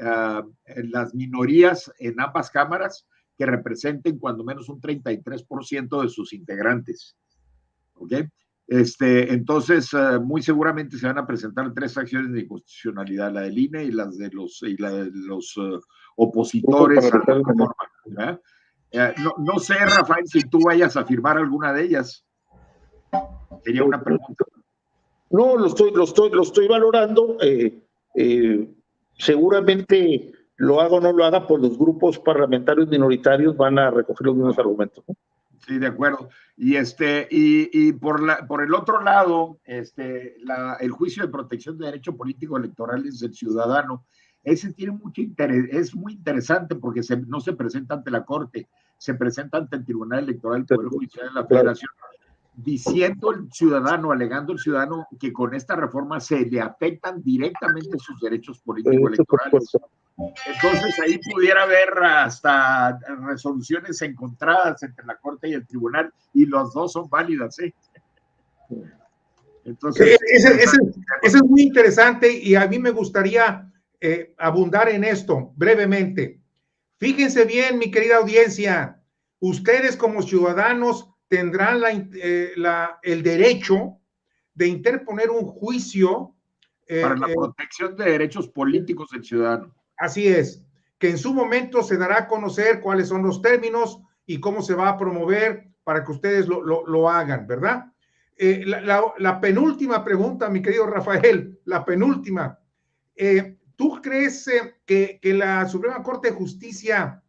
las minorías en ambas cámaras que representen cuando menos un 33% de sus integrantes, ¿ok? Entonces, muy seguramente se van a presentar 3 acciones de inconstitucionalidad, la del INE y la de los opositores a la reforma. No sé, Rafael, si tú vayas a firmar alguna de ellas. Sería una pregunta. No, lo estoy valorando. Seguramente lo haga o no lo haga, pues los grupos parlamentarios minoritarios van a recoger los mismos argumentos, ¿no? Sí, de acuerdo. Y por el otro lado, el juicio de protección de derecho político electorales del ciudadano, ese tiene mucho interés, es muy interesante porque no se presenta ante la Corte, se presenta ante el Tribunal Electoral del Poder Judicial de la Federación, diciendo el ciudadano, alegando el ciudadano que con esta reforma se le afectan directamente sus derechos políticos electorales. Entonces ahí pudiera haber hasta resoluciones encontradas entre la Corte y el Tribunal, y los dos son válidas, ¿eh? Entonces, eso es muy interesante y a mí me gustaría abundar en esto brevemente. Fíjense bien, mi querida audiencia, ustedes como ciudadanos tendrán el derecho de interponer un juicio Para la protección de derechos políticos del ciudadano. Así es, que en su momento se dará a conocer cuáles son los términos y cómo se va a promover para que ustedes lo hagan, ¿verdad? La penúltima pregunta, mi querido Rafael, la penúltima. ¿Tú crees que la Suprema Corte de Justicia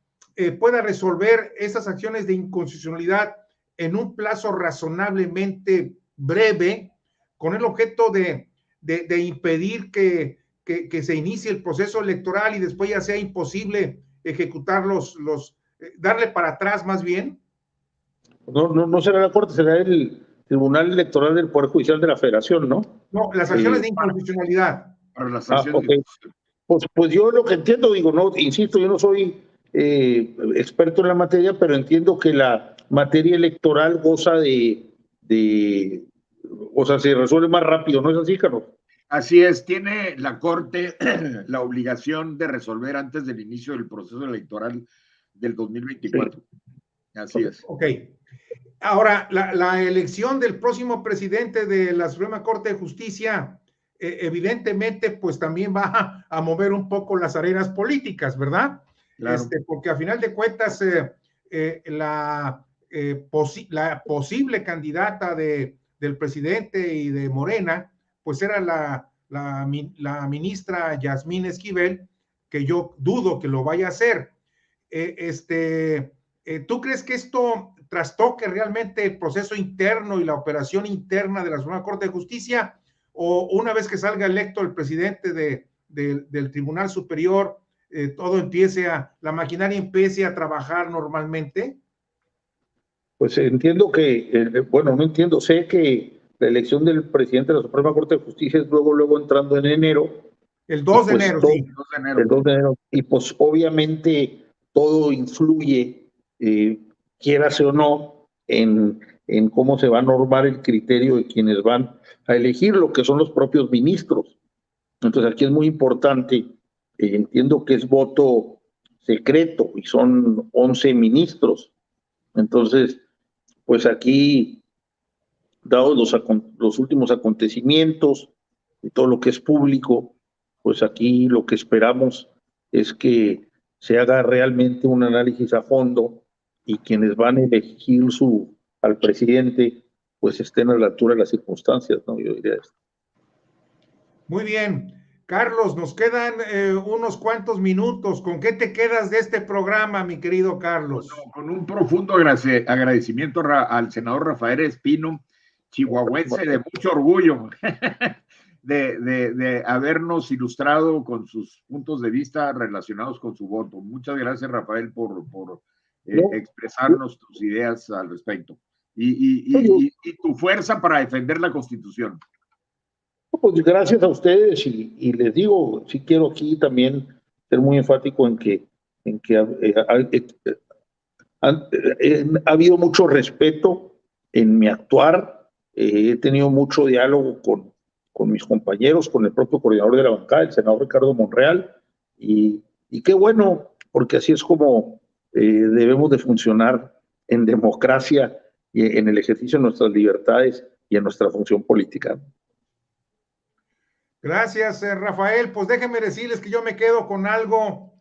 pueda resolver esas acciones de inconstitucionalidad en un plazo razonablemente breve, con el objeto de impedir que se inicie el proceso electoral y después ya sea imposible ejecutar darle para atrás más bien? No será la Corte, será el Tribunal Electoral del Poder Judicial de la Federación, ¿no? No, las acciones de inconstitucionalidad. Para las acciones okay. Pues yo lo que entiendo, digo, no, insisto, yo no soy experto en la materia, pero entiendo que la materia electoral goza o sea, se resuelve más rápido, ¿no es así, Carlos? Así es, tiene la Corte la obligación de resolver antes del inicio del proceso electoral del 2024. Sí. Así es. Ok. Ahora, la elección del próximo presidente de la Suprema Corte de Justicia, evidentemente, pues también va a mover un poco las arenas políticas, ¿verdad? Claro. Porque a final de cuentas, la posible candidata del presidente y de Morena, pues era la ministra Yasmín Esquivel, que yo dudo que lo vaya a hacer. ¿Tú crees que esto trastoque realmente el proceso interno y la operación interna de la Suprema Corte de Justicia, o una vez que salga electo el presidente del Tribunal Superior, la maquinaria empiece a trabajar normalmente? Pues entiendo que, no entiendo, sé que la elección del presidente de la Suprema Corte de Justicia es luego entrando en enero. El 2 de enero, sí. El 2 de enero. Y pues obviamente todo influye, quieras o no, en cómo se va a normar el criterio de quienes van a elegir, lo que son los propios ministros. Entonces aquí es muy importante, entiendo que es voto secreto y son 11 ministros. Entonces, pues aquí, dados los últimos acontecimientos y todo lo que es público, pues aquí lo que esperamos es que se haga realmente un análisis a fondo y quienes van a elegir al presidente, pues estén a la altura de las circunstancias, ¿no? Yo diría esto. Muy bien. Carlos, nos quedan unos cuantos minutos. ¿Con qué te quedas de este programa, mi querido Carlos? Bueno, con un profundo agradecimiento al senador Rafael Espino, chihuahuense de mucho orgullo, de habernos ilustrado con sus puntos de vista relacionados con su voto. Muchas gracias, Rafael, por expresarnos tus ideas al respecto y tu fuerza para defender la Constitución. Pues gracias a ustedes y les digo, sí quiero aquí también ser muy enfático en que ha habido mucho respeto en mi actuar, he tenido mucho diálogo con mis compañeros, con el propio coordinador de la bancada, el senador Ricardo Monreal, y qué bueno, porque así es como debemos de funcionar en democracia y en el ejercicio de nuestras libertades y en nuestra función política. Gracias, Rafael. Pues déjenme decirles que yo me quedo con algo,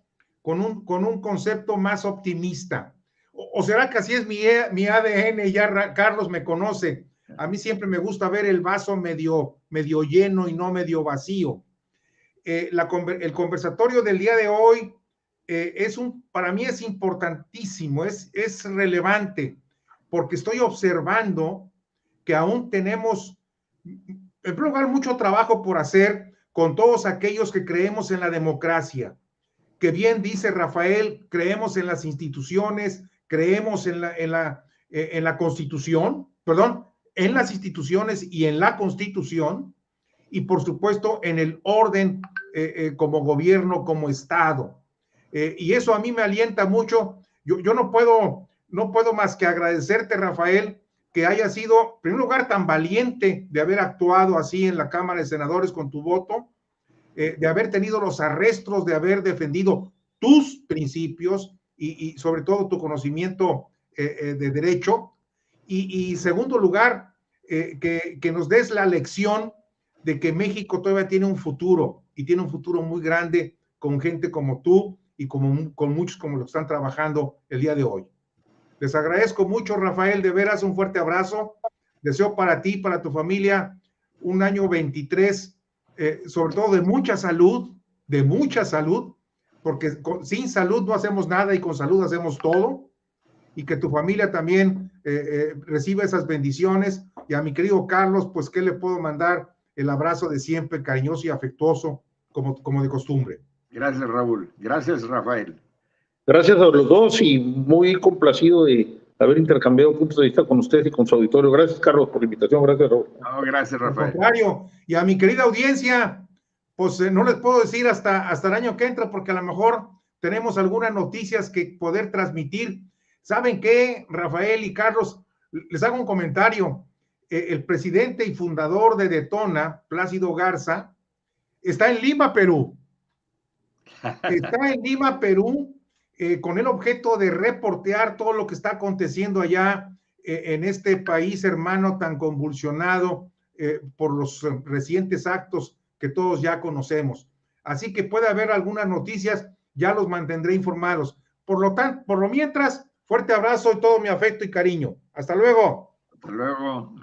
con un concepto más optimista. ¿O será que así es mi ADN? Ya Carlos me conoce. A mí siempre me gusta ver el vaso medio lleno y no medio vacío. El conversatorio del día de hoy para mí es importantísimo, es relevante, porque estoy observando que aún tenemos, en primer lugar, mucho trabajo por hacer con todos aquellos que creemos en la democracia, que bien dice Rafael, creemos en las instituciones, creemos en la Constitución, en las instituciones y en la Constitución, y por supuesto en el orden como gobierno, como Estado. Y eso a mí me alienta mucho. Yo no puedo más que agradecerte, Rafael, que haya sido, en primer lugar, tan valiente de haber actuado así en la Cámara de Senadores con tu voto, de haber tenido los arrestos, de haber defendido tus principios y sobre todo tu conocimiento de derecho. Y segundo lugar, que nos des la lección de que México todavía tiene un futuro y tiene un futuro muy grande con gente como tú y con muchos como los que están trabajando el día de hoy. Les agradezco mucho, Rafael, de veras un fuerte abrazo. Deseo para ti, para tu familia, un año 23, sobre todo de mucha salud, porque sin salud no hacemos nada y con salud hacemos todo, y que tu familia también reciba esas bendiciones. Y a mi querido Carlos, pues, ¿qué le puedo mandar? El abrazo de siempre, cariñoso y afectuoso, como de costumbre. Gracias, Raúl. Gracias, Rafael. Gracias a los dos y muy complacido de haber intercambiado puntos de vista con ustedes y con su auditorio. Gracias, Carlos, por la invitación. Gracias, Raúl. No, gracias, Rafael. Al contrario, y a mi querida audiencia, pues no les puedo decir hasta el año que entra, porque a lo mejor tenemos algunas noticias que poder transmitir. ¿Saben qué, Rafael y Carlos? Les hago un comentario. El presidente y fundador de Detona, Plácido Garza, está en Lima, Perú. Está en Lima, Perú, con el objeto de reportear todo lo que está aconteciendo allá en este país hermano tan convulsionado por los recientes actos que todos ya conocemos. Así que puede haber algunas noticias, ya los mantendré informados. Por lo mientras, fuerte abrazo y todo mi afecto y cariño. Hasta luego. Hasta luego.